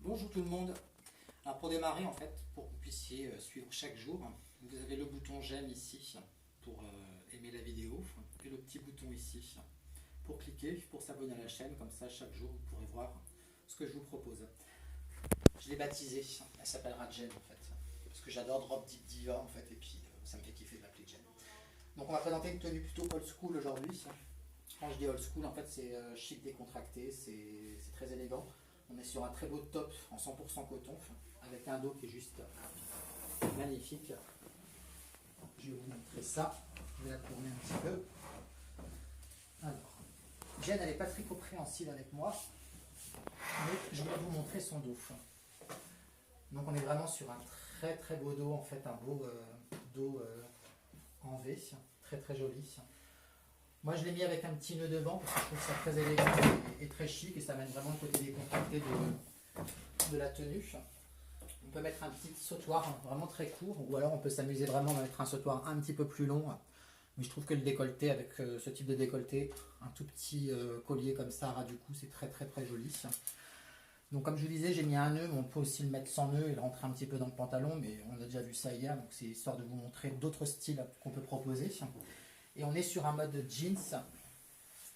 Bonjour tout le monde. Alors pour démarrer en fait, pour que vous puissiez suivre chaque jour, vous avez le bouton j'aime ici pour aimer la vidéo et le petit bouton ici pour cliquer, pour s'abonner à la chaîne, comme ça chaque jour vous pourrez voir ce que je vous propose. Je l'ai baptisée, elle s'appellera Jen en fait, parce que j'adore Drop Deep Diva en fait et puis ça me fait kiffer de l'appeler Jen. Donc on va présenter une tenue plutôt old school aujourd'hui. Quand je dis old school en fait c'est chic décontracté, c'est très élégant. On est sur un très beau top en 100% coton avec un dos qui est juste magnifique. Je vais vous montrer ça. Je vais la tourner un petit peu. Alors, Jen, elle n'est pas très compréhensible avec moi, mais je vais vous montrer son dos. Donc on est vraiment sur un très très beau dos, en fait un beau dos en V, très très joli. Moi je l'ai mis avec un petit nœud devant parce que je trouve ça très élégant et très chic et ça mène vraiment le côté décontracté de la tenue. On peut mettre un petit sautoir vraiment très court ou alors on peut s'amuser vraiment à mettre un sautoir un petit peu plus long. Mais je trouve que le décolleté avec ce type de décolleté, un tout petit collier comme ça à ras du cou, c'est très très très joli. Donc comme je vous disais, j'ai mis un nœud, mais on peut aussi le mettre sans nœud et le rentrer un petit peu dans le pantalon, mais on a déjà vu ça hier, donc c'est histoire de vous montrer d'autres styles qu'on peut proposer. Et on est sur un mode jeans,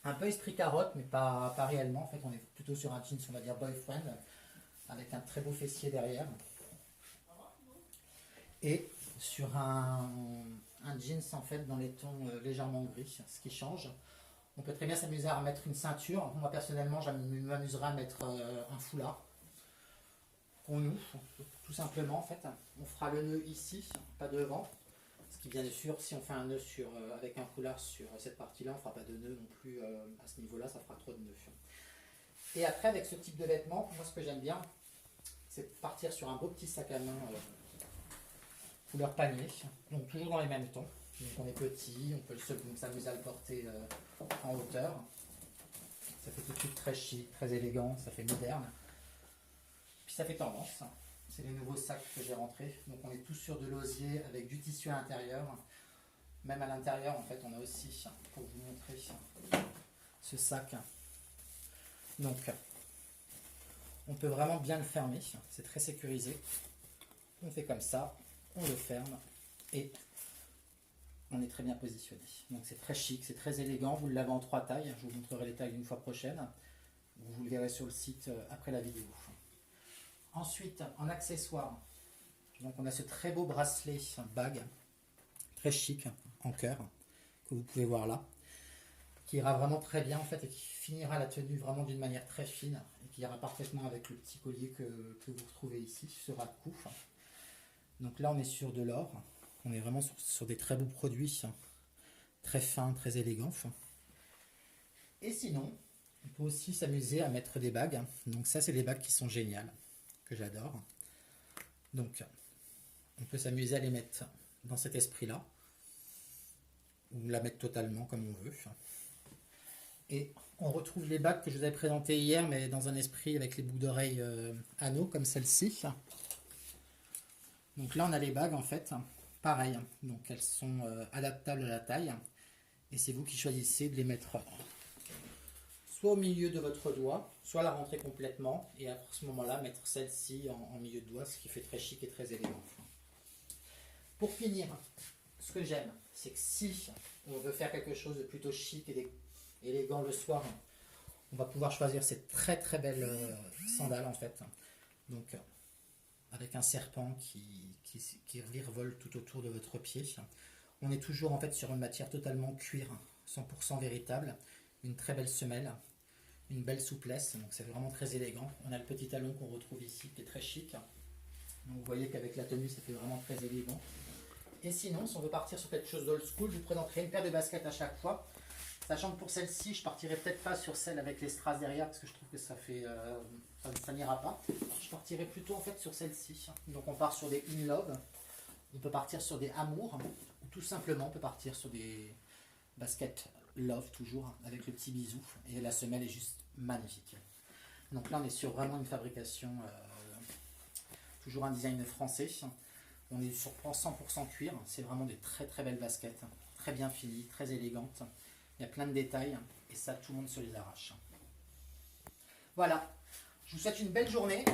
un peu esprit carotte, mais pas réellement. En fait, on est plutôt sur un jeans, on va dire boyfriend, avec un très beau fessier derrière. Et sur un jeans en fait dans les tons légèrement gris, ce qui change. On peut très bien s'amuser à remettre une ceinture. Moi personnellement, je m'amuserais à mettre un foulard qu'on noue, tout simplement en fait. On fera le nœud ici, pas devant. Ce qui bien sûr, si on fait un nœud avec un foulard sur cette partie-là, on ne fera pas de nœud non plus à ce niveau-là, ça fera trop de nœuds. Et après, avec ce type de vêtements, moi ce que j'aime bien, c'est partir sur un beau petit sac à main couleur panier, donc toujours dans les mêmes tons. Donc on est petit, on peut s'amuser à le porter en hauteur. Ça fait tout de suite très chic, très élégant, ça fait moderne. Puis ça fait tendance. C'est les nouveaux sacs que j'ai rentrés. Donc on est tous sur de l'osier avec du tissu à l'intérieur. Même à l'intérieur, en fait, on a aussi, pour vous montrer, ce sac. Donc, on peut vraiment bien le fermer. C'est très sécurisé. On fait comme ça, on le ferme et on est très bien positionné. Donc c'est très chic, c'est très élégant. Vous l'avez en 3 tailles. Je vous montrerai les tailles une fois prochaine. Vous le verrez sur le site après la vidéo. Ensuite, en accessoire, donc on a ce très beau bracelet bague, très chic, en cœur, que vous pouvez voir là, qui ira vraiment très bien en fait et qui finira la tenue vraiment d'une manière très fine et qui ira parfaitement avec le petit collier que vous retrouvez ici, ce ras de cou. Donc là on est sur de l'or, on est vraiment sur des très beaux produits, très fins, très élégants. Et sinon, on peut aussi s'amuser à mettre des bagues. Donc ça c'est des bagues qui sont géniales, que j'adore. Donc on peut s'amuser à les mettre dans cet esprit-là, ou la mettre totalement comme on veut. Et on retrouve les bagues que je vous avais présentées hier, mais dans un esprit avec les boucles d'oreilles anneaux, comme celle-ci. Donc là on a les bagues en fait, pareil, donc elles sont adaptables à la taille, et c'est vous qui choisissez de les mettre soit au milieu de votre doigt, soit la rentrer complètement, et à ce moment-là mettre celle-ci en milieu de doigt, ce qui fait très chic et très élégant. Pour finir, ce que j'aime, c'est que si on veut faire quelque chose de plutôt chic et élégant le soir, on va pouvoir choisir ces très très belles sandales en fait. Donc avec un serpent qui virevolte tout autour de votre pied. On est toujours en fait sur une matière totalement cuir, 100% véritable, une très belle semelle, une belle souplesse, donc c'est vraiment très élégant. On a le petit talon qu'on retrouve ici qui est très chic. Donc vous voyez qu'avec la tenue ça fait vraiment très élégant. Et sinon, si on veut partir sur quelque chose d'old school, je vous présenterai une paire de baskets à chaque fois. Sachant que pour celle-ci, je partirai peut-être pas sur celle avec les strass derrière parce que je trouve que ça fait ça n'ira pas. Je partirai plutôt en fait sur celle-ci. Donc on part sur des In Love, on peut partir sur des Amour, ou tout simplement on peut partir sur des baskets Love toujours avec le petit bisou et la semelle est juste magnifique. Donc là on est sur vraiment une fabrication, toujours un design français. On est sur 100% cuir, c'est vraiment des très très belles baskets, très bien finies, très élégantes. Il y a plein de détails et ça tout le monde se les arrache. Voilà, je vous souhaite une belle journée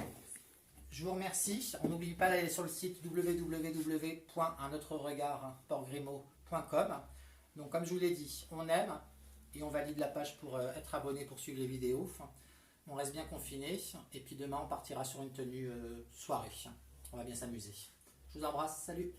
Je vous remercie. On n'oublie pas d'aller sur le site www.unautre-regard-portgrimaud.com. Donc comme je vous l'ai dit, on aime et on valide la page pour être abonné pour suivre les vidéos. On reste bien confiné et puis demain on partira sur une tenue soirée. On va bien s'amuser. Je vous embrasse, salut!